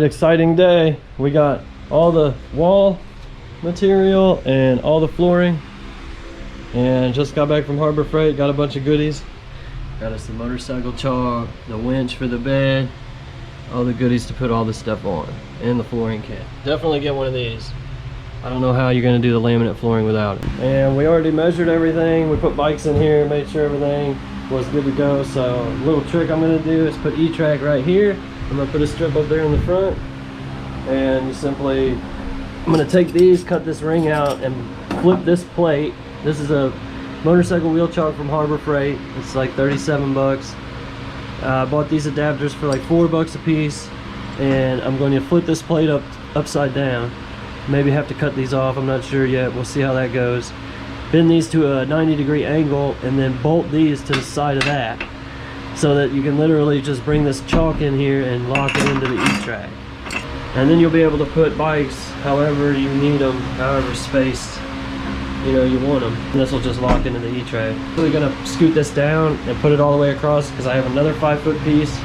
right, exciting day. We got all the wall material and all the flooring, and just got back from Harbor Freight. Got a bunch of goodies. Got us the motorcycle chalk, the winch for the bed, all the goodies to put all this stuff on, and the flooring kit. Definitely get one of these. I don't know how you're going to do the laminate flooring without it. And we already measured everything. We put bikes in here, made sure everything was good to go. So a little trick I'm going to do is put E-track right here. I'm going to put a strip up there in the front, and you simply, I'm going to take these, cut this ring out, and flip this plate. This is a motorcycle wheel chalk from Harbor Freight. It's like 37 bucks. I bought these adapters for like 4 bucks a piece, and I'm going to flip this plate upside down. Maybe have to cut these off, I'm not sure yet. We'll see how that goes. Bend these to a 90-degree angle, and then bolt these to the side of that, so that you can literally just bring this chalk in here and lock it into the E-track. And then you'll be able to put bikes however you need them, however spaced you want them. And this will just lock into the E-track. I'm really gonna scoot this down and put it all the way across, because I have another 5-foot piece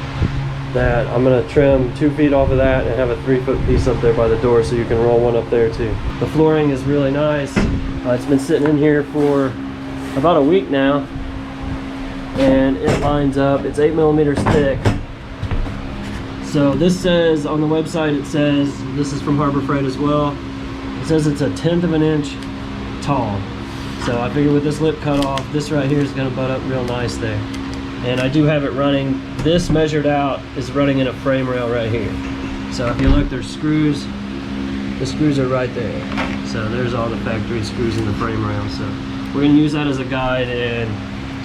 that I'm gonna trim 2 feet off of that and have a 3-foot piece up there by the door, so you can roll one up there too. The flooring is really nice. It's been sitting in here for about a week now, and it lines up. It's 8 millimeters thick. So this says on the website, it says, this is from Harbor Freight as well, it says it's a 1/10 of an inch tall. So I figure with this lip cut off, this right here is going to butt up real nice there. And I do have it running, this measured out is running in a frame rail right here. So if you look, there's screws, the screws are right there. So there's all the factory screws in the frame rail. So we're going to use that as a guide and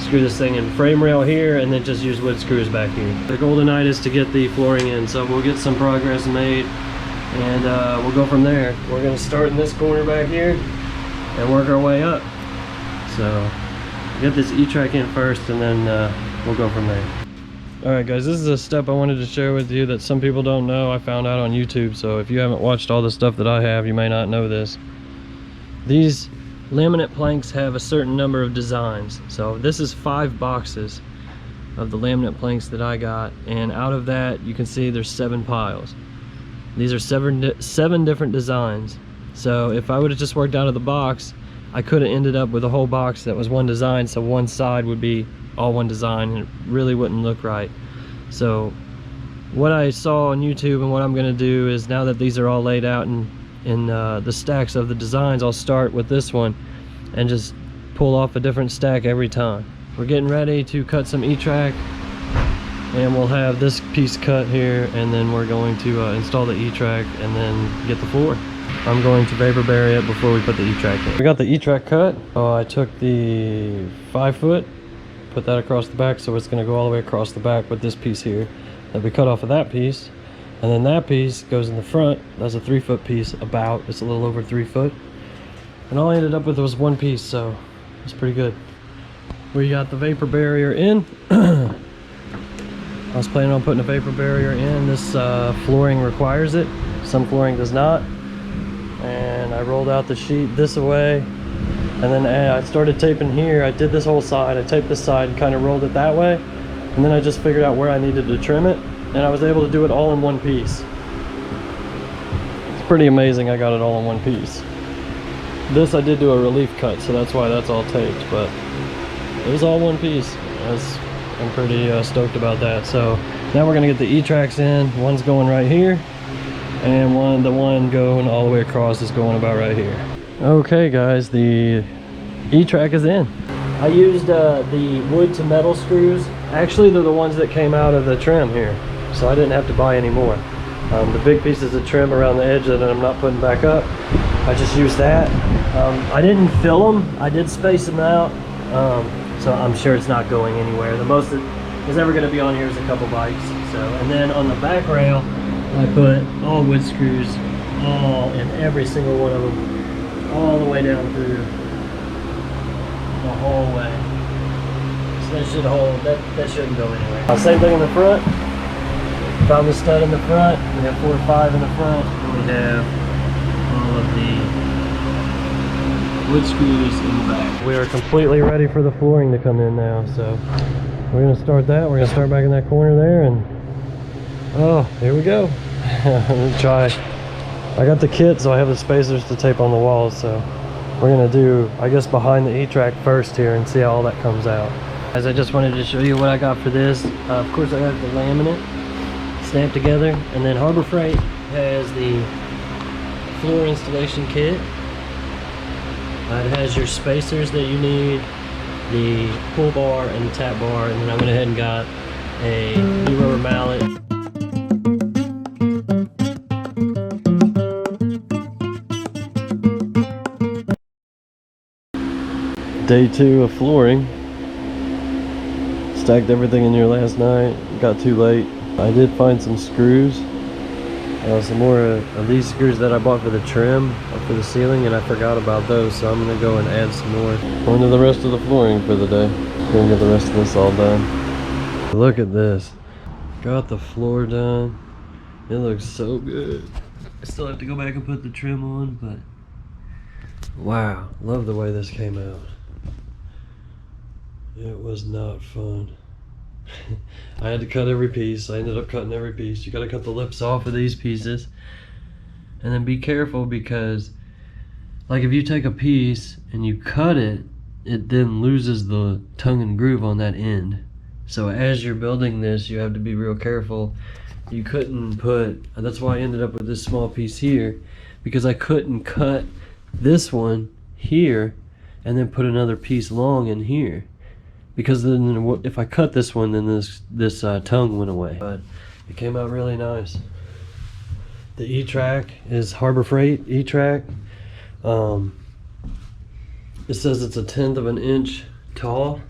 screw this thing in frame rail here, and then just use wood screws back here. The goal tonight is to get the flooring in, so we'll get some progress made, and we'll go from there. We're going to start in this corner back here and work our way up. So get this E-track in first, and then we'll go from there. Alright guys, this is a step I wanted to share with you that some people don't know. I found out on YouTube, so if you haven't watched all the stuff that I have, you may not know this. These laminate planks have a certain number of designs. So this is 5 boxes of the laminate planks that I got, and out of that you can see there's 7 piles. These are 7 different designs. So if I would have just worked out of the box, I could have ended up with a whole box that was one design, so one side would be all one design, and it really wouldn't look right. So what I saw on YouTube and what I'm going to do is, now that these are all laid out in the stacks of the designs, I'll start with this one and just pull off a different stack every time. We're getting ready to cut some E-track, and we'll have this piece cut here, and then we're going to install the E-track and then get the floor. I'm going to vapor bury it before we put the E-track in. We got the E-track cut. I took the 5-foot, put that across the back, so it's going to go all the way across the back with this piece here that we cut off of that piece, and then that piece goes in the front. That's a 3-foot piece, about. It's a little over 3 foot, and all I ended up with was 1 piece, so it's pretty good. We got the vapor barrier in. I was planning on putting a vapor barrier in. This flooring requires it, some flooring does not. And I rolled out the sheet this way, and then I started taping here. I did this whole side, I taped this side and kind of rolled it that way, and then I just figured out where I needed to trim it, and I was able to do it all in 1 piece. It's pretty amazing I got it all in 1 piece. This I did do a relief cut, so that's why that's all taped, but it was all 1 piece. I'm pretty stoked about that. So now we're gonna get the E-tracks in. One's going right here, and the one going all the way across is going about right here. Okay guys, the E-track is in. I used the wood to metal screws. Actually, they're the ones that came out of the trim here, so I didn't have to buy any more. The big pieces of trim around the edge that I'm not putting back up, I just used that. I didn't fill them, I did space them out, so I'm sure it's not going anywhere. The most that is ever going to be on here is a couple bikes. So, and then on the back rail, I put all wood screws, all in every single one of them, all the way down through the whole way. So that should hold, that shouldn't go anywhere. Same thing in the front. Found the stud in the front. We have 4 or 5 in the front, and we have all of the wood screws in the back. We are completely ready for the flooring to come in now, so we're going to start that. We're going to start back in that corner there, and oh, here we go. Let's try. I got the kit, so I have the spacers to tape on the walls, so we're gonna do, I guess, behind the E-track first here and see how all that comes out. As I just wanted to show you what I got for this. Of course, I got the laminate snapped together, and then Harbor Freight has the floor installation kit. It has your spacers that you need, the pull bar and the tap bar, and then I went ahead and got a new rubber mallet. Day 2 of flooring. Stacked everything in here last night. Got too late. I did find some screws. Some more of these screws that I bought for the trim for the ceiling, and I forgot about those, so I'm gonna go and add some more. On to the rest of the flooring for the day. Gonna get the rest of this all done. Look at this. Got the floor done. It looks so good. I still have to go back and put the trim on, but wow, love the way this came out. It was not fun. I had to cut every piece. I ended up cutting every piece. You gotta cut the lips off of these pieces. And then be careful, because like if you take a piece and you cut it, it then loses the tongue and groove on that end. So as you're building this, you have to be real careful. You couldn't put, that's why I ended up with this small piece here, because I couldn't cut this one here and then put another piece long in here. Because then if I cut this one, then this tongue went away. But it came out really nice. The E-track is Harbor Freight E-track. It says it's 1/10 of an inch tall,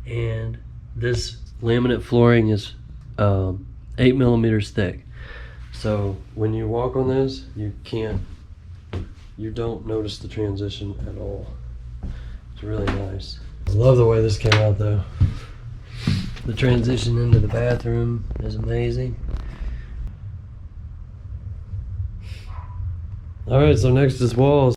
and this laminate flooring is 8 millimeters thick. So when you walk on this, you don't notice the transition at all. It's really nice. I love the way this came out though. The transition into the bathroom is amazing. Alright, so next is walls.